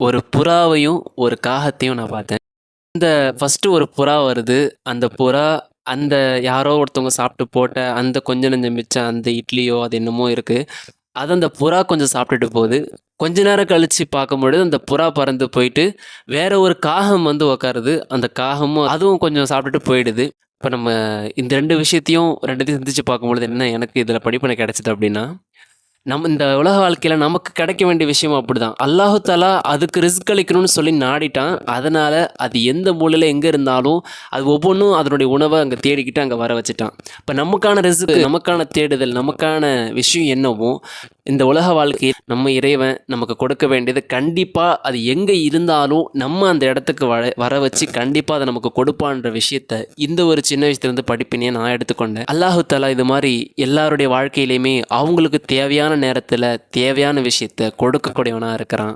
ஒரு புறாவையும் ஒரு காகத்தையும் நான் பார்த்தேன். இந்த ஃபர்ஸ்ட்டு ஒரு புறா வருது. அந்த புறா அந்த யாரோ ஒருத்தவங்க சாப்பிட்டு போட்ட அந்த கொஞ்சம் நெஞ்சம் மிச்சம் அந்த இட்லியோ அது என்னமோ இருக்கு. அத அந்த புறா கொஞ்சம் சாப்பிட்டுட்டு போகுது. கொஞ்ச நேரம் கழிச்சு பார்க்கும்பொழுது அந்த புறா பறந்து போயிட்டு வேற ஒரு காகம் வந்து உட்காருது. அந்த காகமும் அதுவும் கொஞ்சம் சாப்பிட்டுட்டு போயிடுது. இப்ப நம்ம இந்த 2 விஷயத்தையும் 2த்தையும் சிந்திச்சு பார்க்கும்பொழுது என்ன எனக்கு இதில படிப்பினை கிடைச்சது அப்டின்னா, நம்ம இந்த உலக வாழ்க்கையில நமக்கு கிடைக்க வேண்டிய விஷயமும் அப்படிதான். அல்லாஹு தஆலா அதுக்கு ரிஸ்க் அளிக்கணும்னு சொல்லி நாடிட்டான். அதனால அது எந்த மூலையில எங்க இருந்தாலும், அது ஒவ்வொன்னும் அதனுடைய உணவ அங்க தேடிக்கிட்டு அங்க வர வச்சுட்டான். இப்ப நமக்கான ரிஸ்க், நமக்கான தேடுதல், நமக்கான விஷயம் என்னவோ, இந்த உலக வாழ்க்கையில் நம்ம இறைவன் நமக்கு கொடுக்க வேண்டியது கண்டிப்பா அது எங்க இருந்தாலும் நம்ம அந்த இடத்துக்கு வர வச்சு கண்டிப்பா அத நமக்கு கொடுப்பான்ற விஷயத்த இந்த ஒரு சின்ன விஷயத்துலேருந்து படிப்பினைய நான் எடுத்துக்கொண்டேன். அல்லாஹு தஆலா இது மாரி எல்லாருடைய வாழ்க்கையிலயுமே அவங்களுக்கு தேவையான நேரத்துல தேவையான விஷயத்த கொடுக்கக்கூடியவனா இருக்கிறான்.